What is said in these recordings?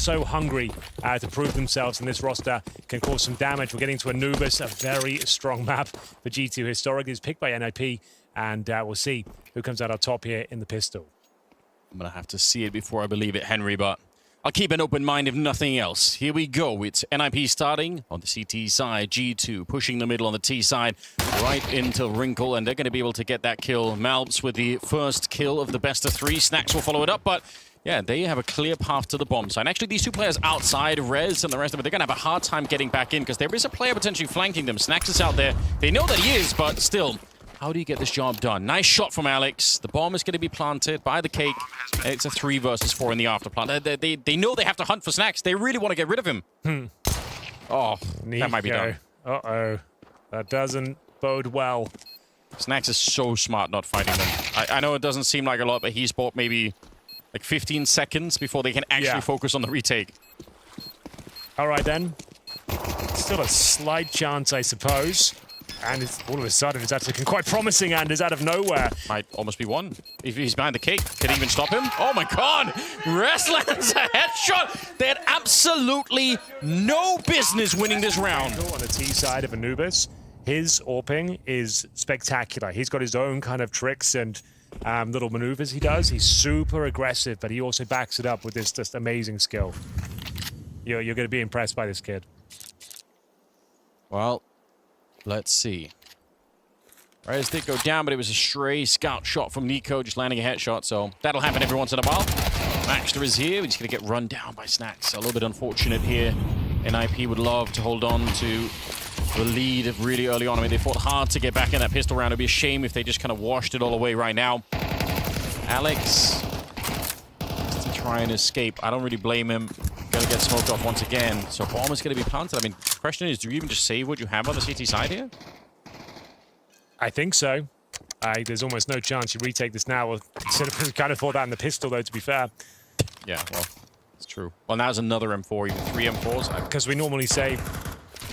so hungry to prove themselves in this roster, can cause some damage. We're getting to ANUBIS, a very strong map for G2 historically. It's picked by NIP, and we'll see who comes out on top here in the pistol. I'm going to have to see it before I believe it, Henry, but I'll keep an open mind if nothing else. Here we go. It's NIP starting on the CT side. G2 pushing the middle on the T side right into Wrinkle, and they're going to be able to get that kill. Malps with the first kill of the best of 3. Snacks will follow it up, but yeah, they have a clear path to the bomb side. Actually, these two players outside, Rez and the rest of it, they're going to have a hard time getting back in because there is a player potentially flanking them. Snacks is out there. They know that he is, but still, how do you get this job done? Nice shot from Alex. The bomb is going to be planted by the cake. It's a 3 versus 4 in the afterplant. They know they have to hunt for Snacks. They really want to get rid of him. Oh, Nico. That might be done. Uh-oh. That doesn't bode well. Snacks is so smart not fighting them. I know it doesn't seem like a lot, but he's bought maybe like 15 seconds before they can actually focus on the retake. All right, then. Still a slight chance, I suppose. And it's, all of a sudden, it's actually looking quite promising, and is out of nowhere. Might almost be one. If he's behind the cake, can he even stop him? Oh my god! Rez lands a headshot! They had absolutely no business winning this round. On the T side of ANUBIS, his AWPing is spectacular. He's got his own kind of tricks and little maneuvers he does. He's super aggressive, but he also backs it up with this just amazing skill. You're going to be impressed by this kid. Well, let's see. Rez did go down, but it was a stray scout shot from Nico, just landing a headshot, so that'll happen every once in a while. Maxter is here. We're just going to get run down by Snacks. A little bit unfortunate here. NIP would love to hold on to the lead of really early on. I mean, they fought hard to get back in that pistol round. It'd be a shame if they just kind of washed it all away right now. Alex to try and escape. I don't really blame him. Gonna get smoked off once again. So bomb is gonna be planted. I mean, the question is, do you even just save what you have on the CT side here? I think so. There's almost no chance you retake this now. We kind of thought that in the pistol, though, to be fair. Yeah, well, it's true. Well, now there's another M4, even 3 M4s. Because we normally say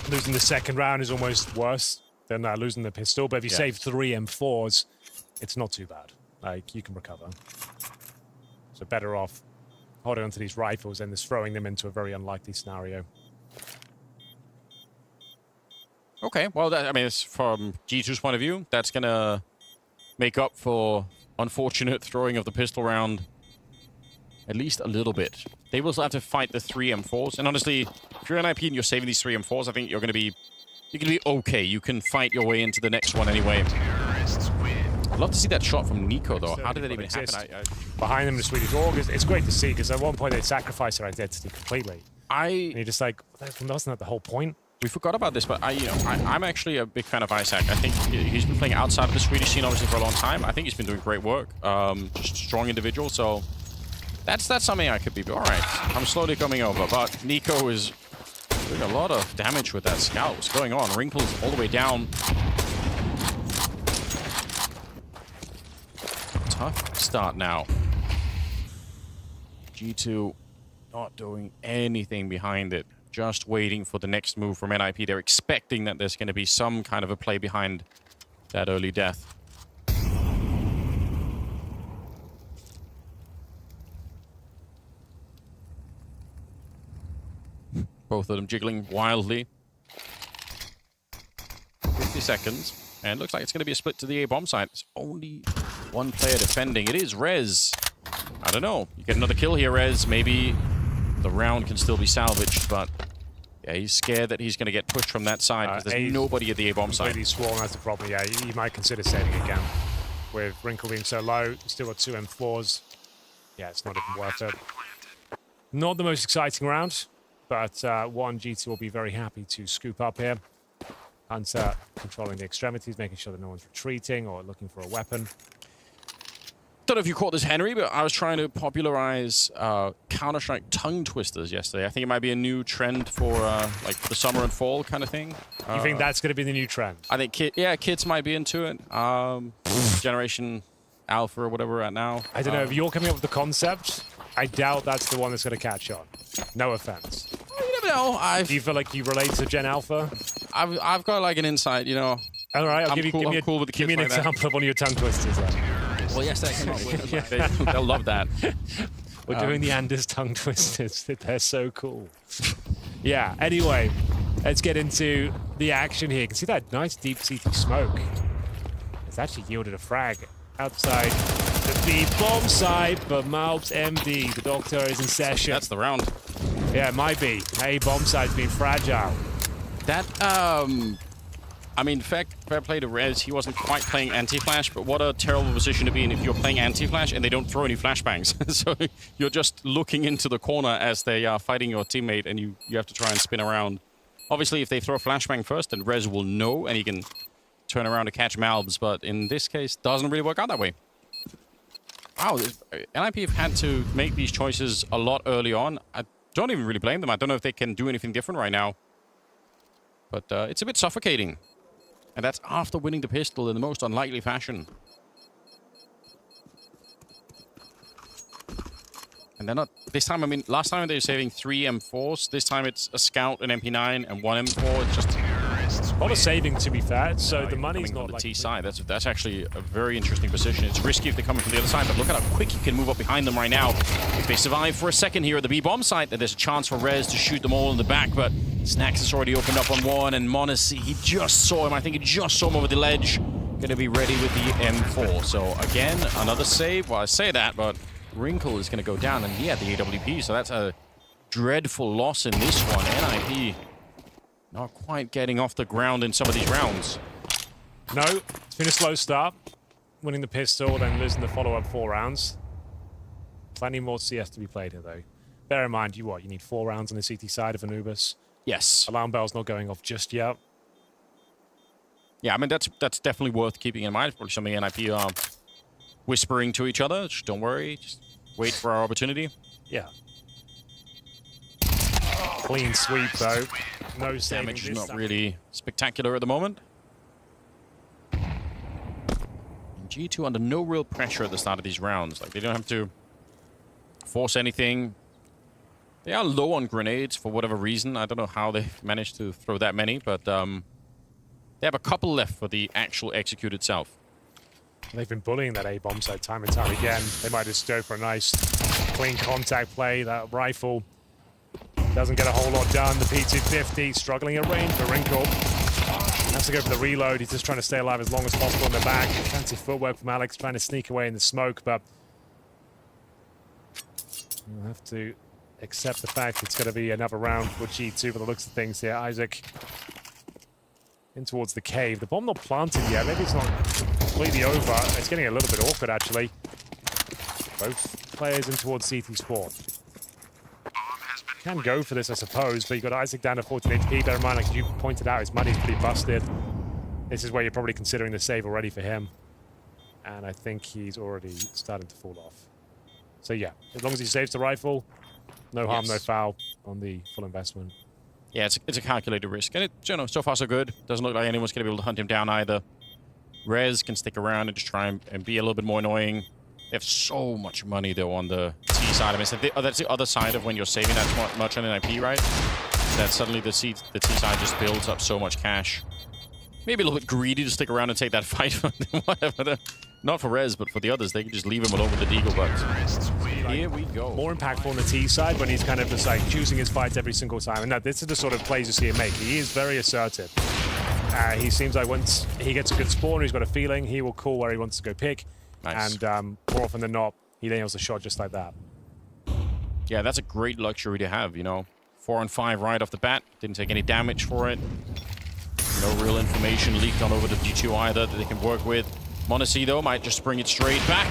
losing the second round is almost worse than losing the pistol. But if you save 3 M4s, it's not too bad. Like, you can recover. So better off holding onto these rifles and just throwing them into a very unlikely scenario. Okay, well, I mean, it's from G2's point of view, that's going to make up for unfortunate throwing of the pistol round at least a little bit. They will still have to fight the 3 M4s. And honestly, if you're an IP and you're saving these 3 M4s, I think you're going to be okay. You can fight your way into the next one anyway. I'd love to see that shot from Nico, though. How did that even happen? Behind them, the Swedish Org, it's great to see, because at one point they sacrificed their identity completely. And you're just like, wasn't that the whole point? We forgot about this, but I'm actually a big fan of Isaac. I think he's been playing outside of the Swedish scene, obviously, for a long time. I think he's been doing great work. Just a strong individual, so that's something I could be. All right, I'm slowly coming over, but Nico is doing a lot of damage with that scout. What's going on? Wrinkles all the way down. Tough start now. G2 not doing anything behind it. Just waiting for the next move from NIP. They're expecting that there's going to be some kind of a play behind that early death. Both of them jiggling wildly. 50 seconds. And it looks like it's going to be a split to the A bomb side. It's only one player defending. It is Rez. I don't know. You get another kill here, Rez. Maybe the round can still be salvaged, but yeah, he's scared that he's going to get pushed from that side because there's nobody at the A-bomb side. Completely sworn, that's the problem. Yeah, you might consider saving again. With Wrinkle being so low, still got 2 M4s. Yeah, it's not even worth it. Not the most exciting round, but G2 will be very happy to scoop up here. Hunter controlling the extremities, making sure that no one's retreating or looking for a weapon. Don't know if you caught this, Henry, but I was trying to popularize Counter-Strike tongue twisters yesterday. I think it might be a new trend for like the summer and fall kind of thing. You think that's going to be the new trend? I think kids might be into it. Generation Alpha or whatever we're at now. I don't know. If you're coming up with the concept, I doubt that's the one that's going to catch on. No offense. Well, you never know. Do you feel like you relate to Gen Alpha? I've got like an insight, you know. All right, I'm cool with the kids. Give me an example of one of your tongue twisters then. Well, yes, they can. They'll love that. We're doing the Anders tongue twisters. They're so cool. Yeah, anyway, let's get into the action here. You can see that nice deep CT smoke. It's actually yielded a frag outside the B bomb site, but Malb's MD, the doctor, is in session. That's the round. Yeah, it might be. Hey, bomb site's been fragile. That, I mean, fair play to Rez. He wasn't quite playing anti-flash, but what a terrible position to be in if you're playing anti-flash and they don't throw any flashbangs. So you're just looking into the corner as they are fighting your teammate, and you have to try and spin around. Obviously, if they throw a flashbang first, then Rez will know, and he can turn around to catch Malbs, but in this case, doesn't really work out that way. Wow, NIP have had to make these choices a lot early on. I don't even really blame them. I don't know if they can do anything different right now. But it's a bit suffocating. And that's after winning the pistol in the most unlikely fashion. And they're not... This time, I mean, last time they were saving 3 M4s. This time it's a Scout, an MP9, and 1 M4. It's just... A lot of saving, to be fair, so the money's not on the like... T side. That's actually a very interesting position. It's risky if they're coming from the other side, but look at how quick you can move up behind them right now. If they survive for a second here at the B-bomb site, then there's a chance for Rez to shoot them all in the back, but Snacks has already opened up on one, and Monacy, he just saw him. I think he just saw him over the ledge. Gonna be ready with the M4. So again, another save. Well, I say that, but Wrinkle is gonna go down, and he had the AWP, so that's a dreadful loss in this one. NIP not quite getting off the ground in some of these rounds. No, it's been a slow start. Winning the pistol, then losing the follow-up 4 rounds. Plenty more CS to be played here, though. Bear in mind, you need 4 rounds on the CT side of Anubis. Yes. Alarm bell's not going off just yet. Yeah, I mean, that's definitely worth keeping in mind. Probably something NIP are whispering to each other. Just don't worry. Just wait for our opportunity. Yeah. Clean sweep, though. No saving. Damage is not really spectacular at the moment. And G2 under no real pressure at the start of these rounds. Like, they don't have to force anything. They are low on grenades for whatever reason. I don't know how they managed to throw that many, but they have a couple left for the actual execute itself. They've been bullying that A-bomb side time and time again. They might just go for a nice clean contact play. That rifle doesn't get a whole lot done. The P250 struggling at range for Wrinkle. Has to go for the reload. He's just trying to stay alive as long as possible in the back. Fancy footwork from Alex, trying to sneak away in the smoke, but we'll have to accept the fact it's going to be another round for G2 for the looks of things here. Isaac in towards the cave. The bomb not planted yet. Maybe it's not completely over. It's getting a little bit awkward, actually. Both players in towards CT spawn. Can go for this, I suppose, but you've got Isaac down to 14 HP. Bear in mind, like you pointed out, his money's pretty busted. This is where you're probably considering the save already for him. And I think he's already starting to fall off. So yeah, as long as he saves the rifle, no harm, no foul on the full investment. Yeah, it's a calculated risk. And it, you know, so far so good. Doesn't look like anyone's going to be able to hunt him down either. Rez can stick around and just try and be a little bit more annoying. They have so much money, though, on the T side. I mean, that's the other side of when you're saving that much on NIP, right? That suddenly the T side just builds up so much cash. Maybe a little bit greedy to stick around and take that fight. Whatever. Not for Rez, but for the others. They can just leave him alone with the Deagle. But here we go. More impactful on the T side when he's kind of just like choosing his fights every single time. And no, this is the sort of plays you see him make. He is very assertive. He seems like once he gets a good spawn, he's got a feeling, he will call where he wants to go pick. Nice. And more often than not, he nails a shot just like that. Yeah, that's a great luxury to have, you know. 4 and 5 right off the bat. Didn't take any damage for it. No real information leaked on over to G2 either that they can work with. Monacy, though, might just bring it straight back.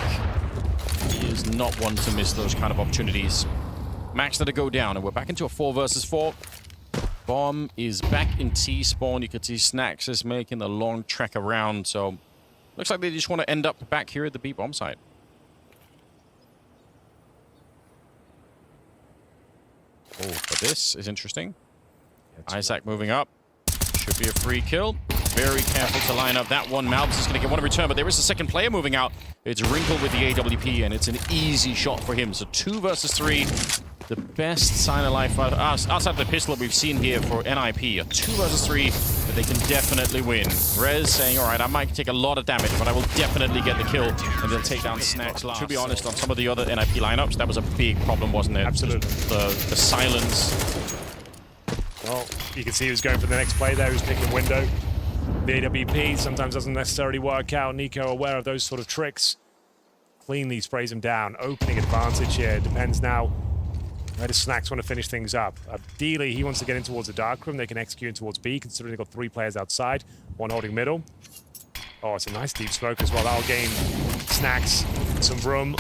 He is not one to miss those kind of opportunities. Max to go down, and we're back into a 4 versus 4. Bomb is back in T-spawn. You can see Snacks is making the long trek around, so looks like they just want to end up back here at the B-bomb site. Oh, but this is interesting. Isaac moving up. Should be a free kill. very careful to line up that one. Malbus is going to get one in return, but there is a second player moving out. It's Wrinkle with the AWP, and it's an easy shot for him. So 2 versus 3. The best sign of life outside of the pistol that we've seen here for NIP. A 2 versus 3 that they can definitely win. Rez saying, all right, I might take a lot of damage, but I will definitely get the kill, and they'll take down Snacks last. To be honest, on some of the other NIP lineups, that was a big problem, wasn't it? Absolutely. The silence. Well, you can see who's going for the next play there, who's picking the window. The AWP sometimes doesn't necessarily work out. Nico aware of those sort of tricks. Cleanly sprays him down. Opening advantage here. Depends now where does Snacks want to finish things up. Ideally, he wants to get in towards the dark room. They can execute in towards B, considering they've got 3 players outside. 1 holding middle. Oh, it's a nice deep smoke as well. That'll gain Snacks some room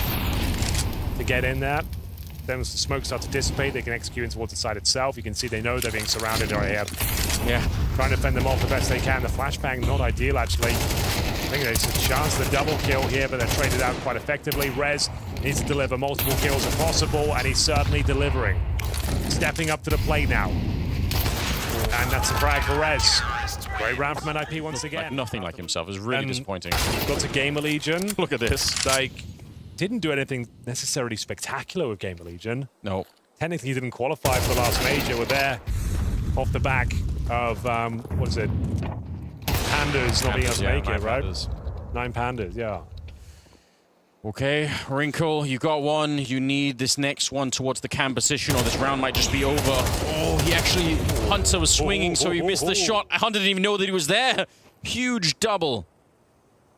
to get in there. Then as the smoke starts to dissipate, they can execute in towards the side itself. You can see they know they're being surrounded right here. Yeah. Trying to fend them off the best they can. The flashbang, not ideal, actually. I think there's a chance of the double kill here, but they're traded out quite effectively. Rez needs to deliver multiple kills if possible, and he's certainly delivering. Stepping up to the plate now. And that's a frag for Rez. Great round from NIP once again. Like nothing like himself. It was really disappointing. Got to Gamer Legion. Look at this. Like, didn't do anything necessarily spectacular with Gamer Legion. No. Technically didn't qualify for the last major. We're there off the back of, what is it? Pandas not being able to make it, right? Pandas. 9 pandas, yeah. Okay, Wrinkle, you got one. You need this next one towards the cam position, or this round might just be over. Oh, he actually... Hunter was swinging, so he missed the shot. Hunter didn't even know that he was there. Huge double.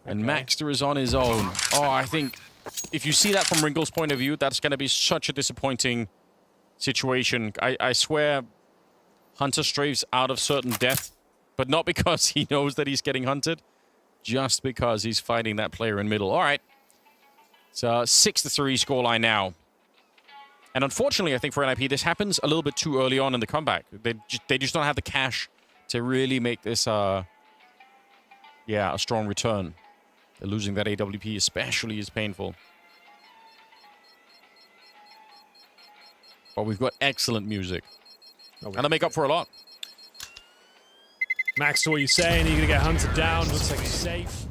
And Maxter is on his own. Oh, I think if you see that from Wrinkle's point of view, that's going to be such a disappointing situation. I swear Hunter strafes out of certain death, but not because he knows that he's getting hunted, just because he's fighting that player in middle. All right. It's a 6-3 scoreline now. And unfortunately, I think for NIP, this happens a little bit too early on in the comeback. They just don't have the cash to really make this, a strong return. Losing that AWP especially is painful. But we've got excellent music. And they make up for a lot. Max, what are you saying? Are you going to get hunted down? Looks like he's safe.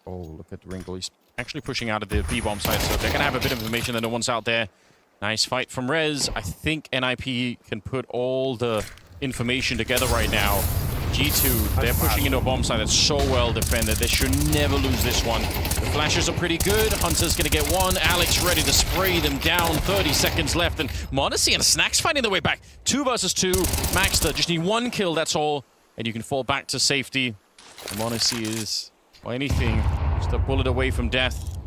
Oh, look at Wrinkle. He's actually pushing out of the B-bomb side, so they're going to have a bit of information that no one's out there. Nice fight from Rez. I think NIP can put all the information together right now. G2, they're pushing into a bomb site that's so well defended. They should never lose this one. The flashes are pretty good. Hunter's going to get one. Alex ready to spray them down. 30 seconds left. And m0NESY and Snacks finding their way back. 2 versus 2. Maxter, just need 1 kill, that's all. And you can fall back to safety. m0NESY is, or anything, just a bullet away from death.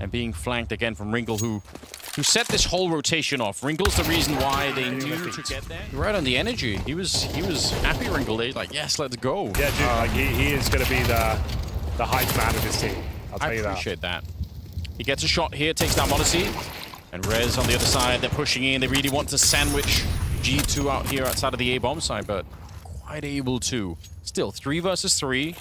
And being flanked again from Wrinkle, who set this whole rotation off. Wrinkle's the reason why they knew to get there. You're right on the energy. He was happy, Wrinkle. He's like, yes, let's go. Yeah, dude, like he is going to be the hype man of this team. I'll tell you that. I appreciate that. He gets a shot here, takes down m0NESY. And Rez on the other side, they're pushing in. They really want to sandwich G2 out here outside of the A-bomb side, but quite able to. Still, 3 versus 3.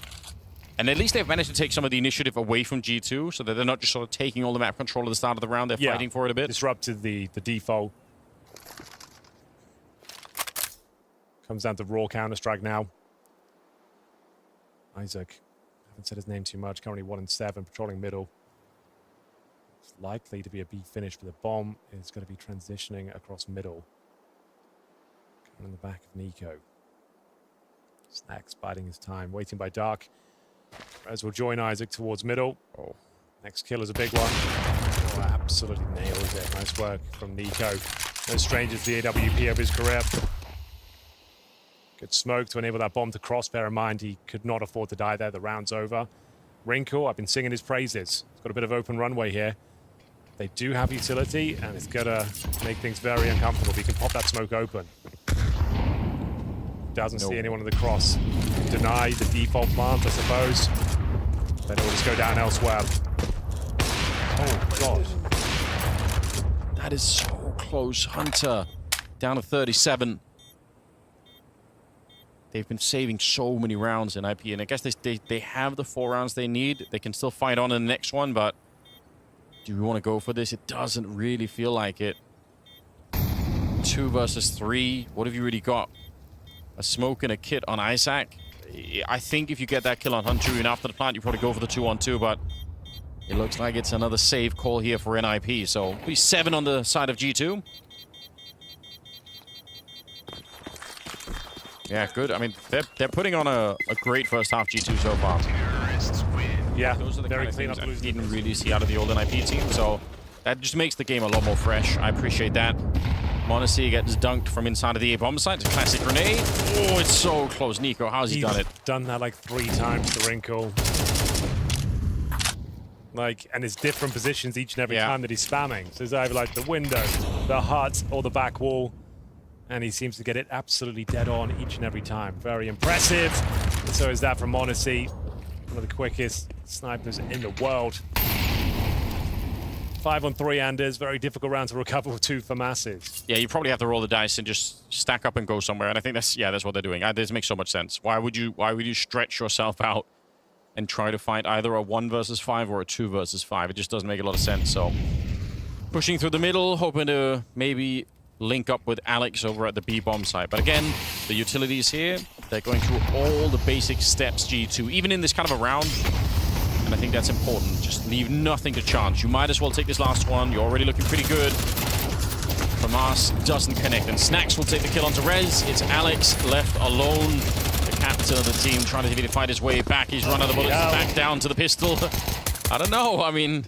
And at least they've managed to take some of the initiative away from G2, so that they're not just sort of taking all the map control at the start of the round. They're fighting for it a bit. Disrupted the default. Comes down to raw Counter-Strike now. Isaac. Haven't said his name too much. Currently 1 and 7, patrolling middle. It's likely to be a B finish, but the bomb is going to be transitioning across middle. Coming in the back of Nico. Snacks biding his time, waiting by dark. Rez will join Isaac towards middle. Oh, next kill is a big one. Oh, absolutely nails it. Nice work from Nico. No stranger to the AWP of his career. Good smoke to enable that bomb to cross. Bear in mind, he could not afford to die there. The round's over. Wrinkle, I've been singing his praises. He's got a bit of open runway here. They do have utility, and it's going to make things very uncomfortable. He can pop that smoke open. Doesn't see anyone in the cross. Deny the default plant, I suppose. Then it'll just go down elsewhere. Oh, God. That is so close. Hunter down to 37. They've been saving so many rounds in IP, and I guess they have the 4 rounds they need. They can still fight on in the next one, but do we want to go for this? It doesn't really feel like it. 2 versus 3. What have you really got? A smoke and a kit on Isaac. I think if you get that kill on Hunter and after the plant, you probably go for the 2-on-2, but it looks like it's another save call here for NIP. So it'll be 7 on the side of G2. Yeah, good. I mean, they're putting on a great first half G2 so far. Yeah, Those are the very kind of clean things up. I didn't really see out of the old NIP team, so that just makes the game a lot more fresh. I appreciate that. Monacy gets dunked from inside of the A-bomb site. It's a classic grenade. Oh, it's so close. Nico, how's he done it? Done that like 3 times, the Wrinkle. Like, and it's different positions each and every time that he's spamming. So it's either like the window, the hut, or the back wall. And he seems to get it absolutely dead on each and every time. Very impressive. And so is that from Monacy. One of the quickest snipers in the world. 5-on-3 Anders, very difficult round to recover with 2 FAMASes. Yeah, you probably have to roll the dice and just stack up and go somewhere. And I think that's what they're doing. This makes so much sense. Why would you stretch yourself out and try to find either a 1 versus 5 or a 2 versus 5? It just doesn't make a lot of sense. So pushing through the middle, hoping to maybe link up with Alex over at the B-bomb site. But again, the utilities here, they're going through all the basic steps, G2, even in this kind of a round. And I think that's important. Just leave nothing to chance. You might as well take this last one. You're already looking pretty good. FAMAS doesn't connect. And Snacks will take the kill onto Rez. It's Alex left alone. The captain of the team trying to fight his way back. He's run out of bullets. Back down to the pistol. I don't know. I mean,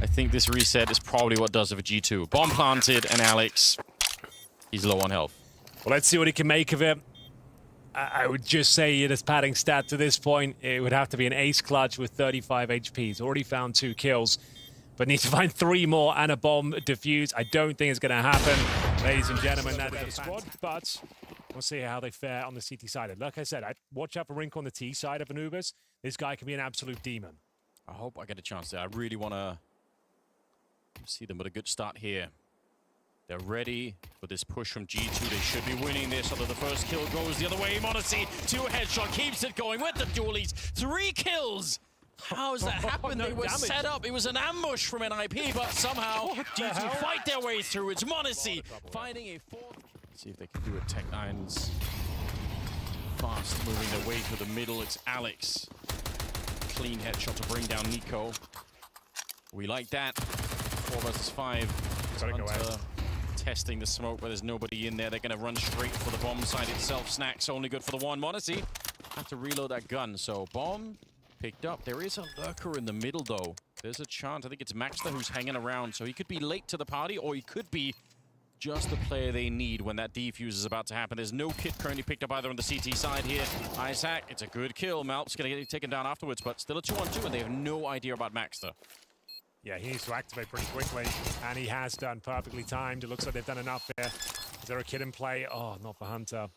I think this reset is probably what does it for G2. Bomb planted, and Alex, he's low on health. Well, let's see what he can make of it. I would just say it is padding stat to this point. It would have to be an ace clutch with 35 HP. He's already found 2 kills, but needs to find 3 more and a bomb defuse. I don't think it's going to happen. Ladies and gentlemen, that is the squad, but we'll see how they fare on the CT side. Like I said, watch out for Wrinkle on the T side of ANUBIS. This guy can be an absolute demon. I hope I get a chance there. I really want to see them with a good start here. They're ready for this push from G2. They should be winning this, although the first kill goes the other way. Monacy, 2 headshot, keeps it going with the dualies. 3 kills! How's that happen? They were set up. It was an ambush from NIP, but somehow G2 fight their way through. It's Monacy finding a 4th. Let's see if they can do it. Tech9's fast moving their way through the middle. It's Alex. Clean headshot to bring down Nico. We like that. 4 versus 5. Hunter testing the smoke, but there's nobody in there. They're going to run straight for the bomb site itself. Snacks only good for the 1. Monacy have to reload that gun. So bomb picked up. There is a lurker in the middle, though. There's a chance. I think it's Maxter who's hanging around. So he could be late to the party, or he could be just the player they need when that defuse is about to happen. There's no kit currently picked up either on the CT side here. Isaac, it's a good kill. Malp's going to get taken down afterwards, but still a 2-on-2, and they have no idea about Maxter. Yeah, he needs to activate pretty quickly, and he has done. Perfectly timed. It looks like they've done enough there. Is there a kid in play? Oh, not for Hunter.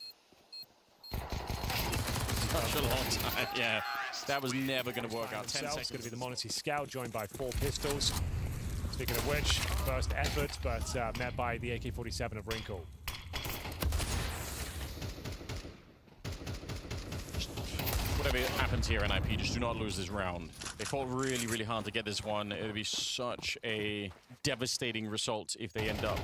Such a long time, yeah. That was never going to work out. 10 seconds. It's going to be the Monacy Scout, joined by 4 pistols. Speaking of which, first effort, but met by the AK-47 of Wrinkle. Whatever happens here, NIP, just do not lose this round. They fought really, really hard to get this one. It would be such a devastating result if they end up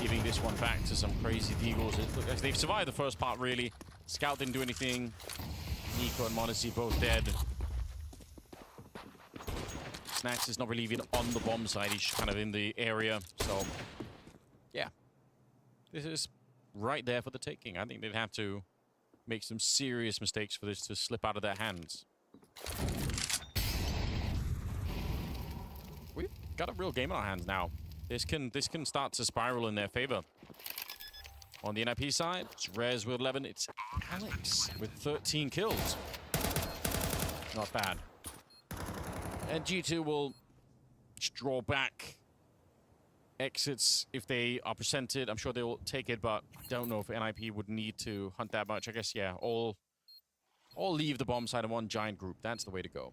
giving this one back to some crazy Deagles. They've survived the first part, really. Scout didn't do anything. Nico and Monacy both dead. Snacks is not really even on the bomb side. He's just kind of in the area. So, yeah. This is right there for the taking. I think they'd have to make some serious mistakes for this to slip out of their hands. We've got a real game on our hands now. This can start to spiral in their favor. On the NIP side, it's Rez with 11. It's Alex with 13 kills. Not bad. And G2 will just draw back exits if they are presented. I'm sure they'll take it, but I don't know if NIP would need to hunt that much. I guess, yeah, all leave the bomb side in one giant group. That's the way to go.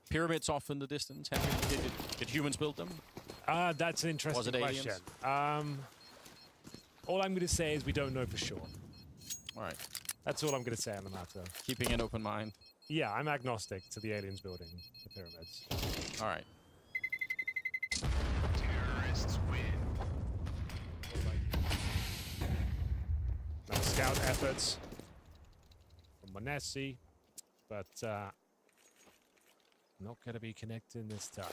Pyramids off in the distance. Did humans build them? That's an interesting question. All I'm going to say is we don't know for sure. All right. That's all I'm going to say on the matter. Keeping an open mind. Yeah, I'm agnostic to the aliens building the pyramids. All right. Another scout efforts from Monesi, but not going to be connecting this time.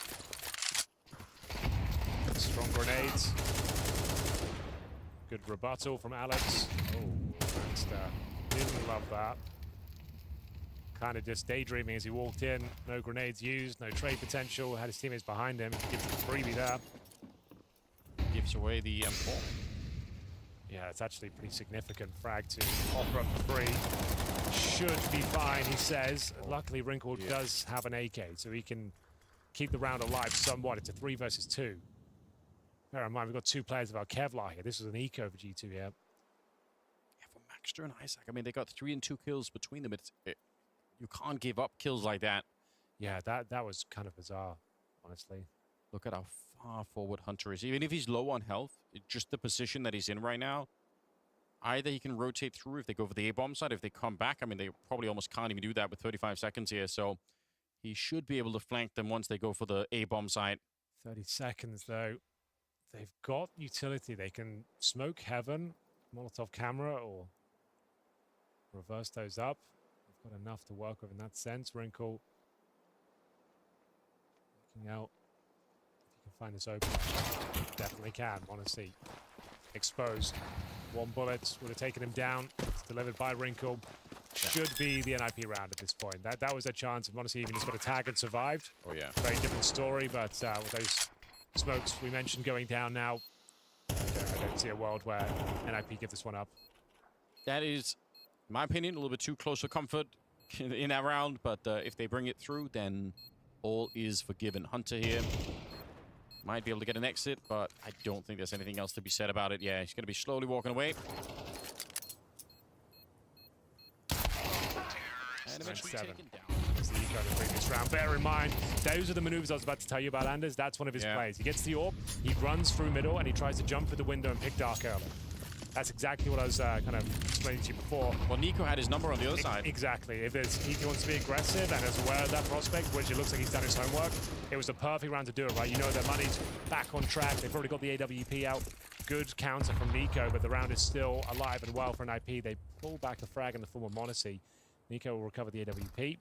Strong grenades. Good rebuttal from Alex. Oh, Baxter didn't love that. Kind of just daydreaming as he walked in. No grenades used, no trade potential. Had his teammates behind him. Gives him a freebie there. Gives away the M4. Yeah, it's actually pretty significant frag to offer up for free. Should be fine, he says. Luckily, Wrinkle does have an AK, so he can keep the round alive somewhat. It's a 3 versus 2. Bear in mind, we've got 2 players of our Kevlar here. This is an eco for G2 here. Yeah, for Maxter and Isaac, I mean, they got 3 and 2 kills between them. You can't give up kills like that. Yeah, that was kind of bizarre, honestly. Look at how far forward Hunter is. Even if he's low on health, just the position that he's in right now, either he can rotate through if they go for the A-bomb side. If they come back, I mean, they probably almost can't even do that with 35 seconds here. So he should be able to flank them once they go for the A-bomb side. 30 seconds, though. They've got utility. They can smoke Heaven, Molotov camera, or reverse those up. They've got enough to work with in that sense. Wrinkle looking out. If you can find this open. Definitely can, honestly. Exposed. 1 bullet would have taken him down. It's delivered by Wrinkle. Should be the NIP round at this point. That was a chance. If honestly even just got a tag and survived. Oh, yeah. Very different story, but with those smokes we mentioned going down now, I don't see a world where NIP give this one up. That is, in my opinion, a little bit too close for comfort in that round, but if they bring it through, then all is forgiven. Hunter here might be able to get an exit, but I don't think there's anything else to be said about it. Yeah, he's going to be slowly walking away. And eventually taken down. That's the eco of the previous round. Bear in mind, those are the maneuvers I was about to tell you about, Anders. That's one of his plays. He gets the AWP, he runs through middle, and he tries to jump through the window and pick Dark early. That's exactly what I was kind of explaining to you before. Well, Nico had his number on the other side. Exactly. If he wants to be aggressive and is aware of that prospect, which it looks like he's done his homework, it was the perfect round to do it, right? You know their money's back on track. They've already got the AWP out. Good counter from Nico, but the round is still alive and well for an IP. They pull back a frag in the form of Monesi. Nico will recover the AWP.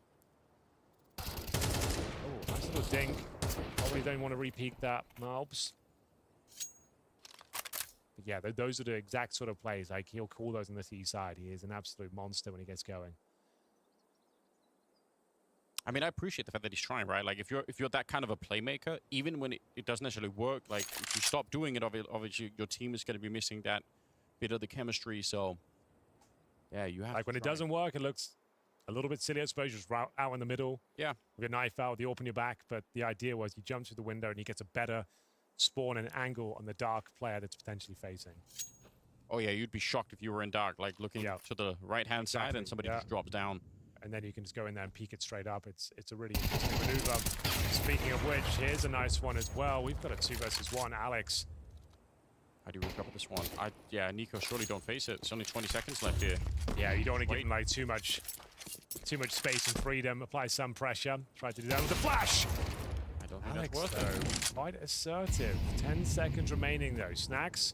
Oh, nice little dink. Probably don't want to repeat that, Malbs. But yeah, those are the exact sort of plays. Like, he'll call those on the T side. He is an absolute monster when he gets going. I mean, I appreciate the fact that he's trying, right? Like, if you're that kind of a playmaker, even when it doesn't necessarily work, like, if you stop doing it, obviously your team is going to be missing that bit of the chemistry. So, yeah, you have like, when it doesn't work, it looks a little bit silly, I suppose, just out in the middle. Yeah. With a knife out, the AWP on your back. But the idea was you jump through the window and he gets a better spawn and angle on the Dark player that's potentially facing. Oh, yeah, you'd be shocked if you were in Dark, like, looking to the right-hand side and somebody just drops down. And then you can just go in there and peek it straight up. It's a really interesting maneuver. Speaking of which, here's a nice one as well. We've got a 2 versus 1. Alex. How do you recover this one? Yeah, Nico, surely don't face it. It's only 20 seconds left here. Yeah, you don't want to give him like too much space and freedom. Apply some pressure. Try to do that with the flash. I don't think Alex, that's worth it. Quite assertive. 10 seconds remaining though. Snacks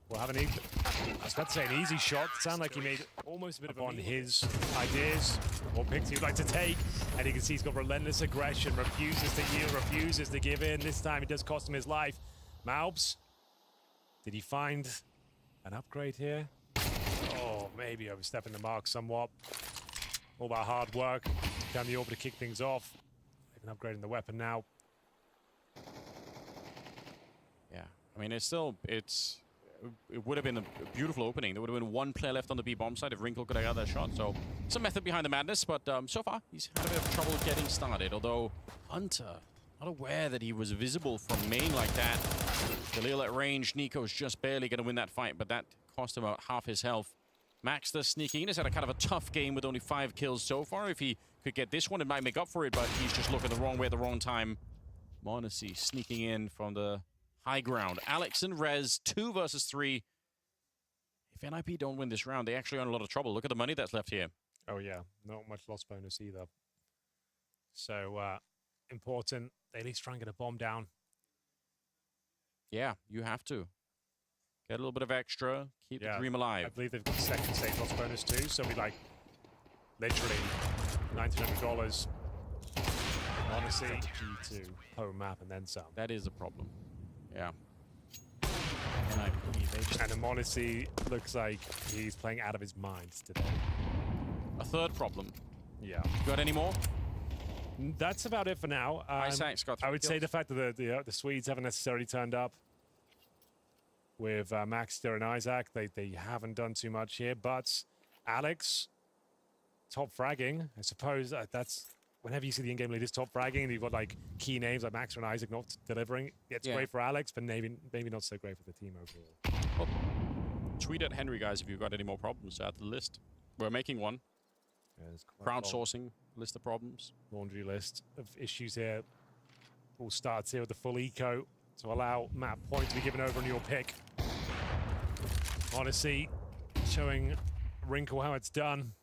will have I was about to say an easy shot. It sounded like he made almost a bit of on his ideas. What picks he would like to take. And you can see he's got relentless aggression. Refuses to yield, refuses to give in. This time it does cost him his life. Malbs, did he find an upgrade here? Oh, maybe overstepping the mark somewhat. All about hard work. Down the orbit to kick things off. Even upgrading the weapon now. Yeah, I mean, it would have been a beautiful opening. There would have been 1 player left on the B-bomb side if Wrinkle could have got that shot. So, some method behind the madness, but so far, he's had a bit of trouble getting started. Although, Hunter, not aware that he was visible from main like that. Khalil at range, Nico's just barely going to win that fight, but that cost him about half his health. Maxter sneaking in. He's had a kind of a tough game with only 5 kills so far. If he could get this one, it might make up for it, but he's just looking the wrong way at the wrong time. Monesi sneaking in from the high ground. Alex and Rez, 2 versus 3. If NIP don't win this round, they actually are in a lot of trouble. Look at the money that's left here. Oh, yeah. Not much loss bonus either. So, important. They at least try and get a bomb down. Yeah, you have to. Get a little bit of extra. Keep the dream I alive. believe they've got the second stage loss bonus too, so we like literally $1,900. Honestly, G2 home map and then some. That is a problem. Yeah. NIP, they just... And Amonisi looks like he's playing out of his mind today. A third problem. Yeah. Got any more? That's about it for now. Isaac's got 3 I would say kills. the fact that the Swedes haven't necessarily turned up with Maxter and Isaac, they haven't done too much here. But Alex, top fragging, I suppose that's whenever you see the in-game leaders top fragging, and you've got like key names like Maxter and Isaac not delivering. It's great for Alex, but maybe not so great for the team overall. Well, tweet at Henry, guys, if you've got any more problems to add to the list. We're making one. Yeah, there's quite a long Crowdsourcing list of problems. laundry list of issues here. All starts here with the full eco to allow map point to be given over on your pick. Odyssey showing Wrinkle how it's done.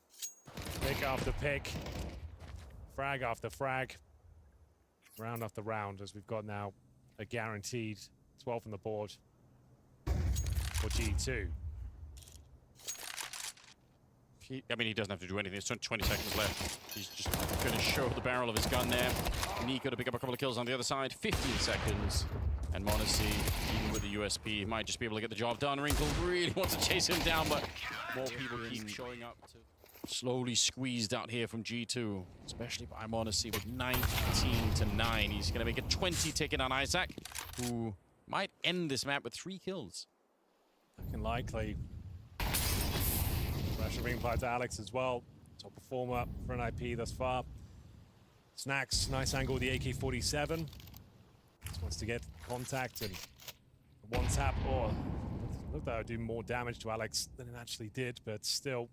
Pick after pick. Frag after frag. Round after round, as we've got now a guaranteed 12 on the board for G2. I mean, he doesn't have to do anything. There's 20 seconds left. He's just going to show the barrel of his gun there. Nico to pick up a couple of kills on the other side. 15 seconds. And Monacy, even with the USP, might just be able to get the job done. Wrinkle really wants to chase him down, but more people keep showing up. Slowly squeezed out here from G2, especially by Monacy with 19-9. He's going to make a 20 ticket on Isaac, who might end this map with 3 kills. Looking likely. Pressure being applied to Alex as well. Top performer for an IP thus far. Snacks, nice angle with the AK-47. Just wants to get contact and one tap. Oh, looked like it would do more damage to Alex than it actually did, but still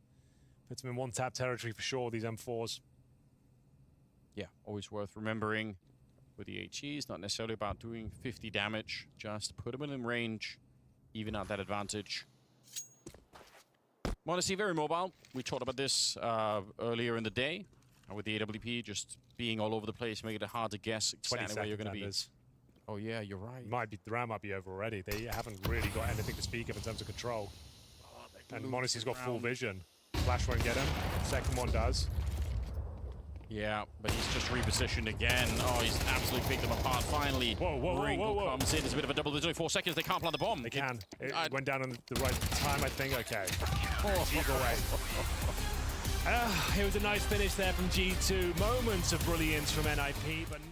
puts him in one tap territory for sure, these M4s. Yeah, always worth remembering with the HEs, not necessarily about doing 50 damage, just put them in range, even out that advantage. Monacy very mobile. We talked about this earlier in the day with the AWP just being all over the place, making it hard to guess exactly where you're going to be. Oh yeah, you're right. The round might be over already. They haven't really got anything to speak of in terms of control. And Monacy's got full vision. Flash won't get him. Second one does. Yeah, but he's just repositioned again. Oh, he's absolutely picked them apart finally. Wrinkle comes in. It's a bit of a double. There's only 4 seconds. They can't plant the bomb. They can. It went down on the right time, I think. Okay. Either way. It was a nice finish there from G2. Moments of brilliance from NIP, but not...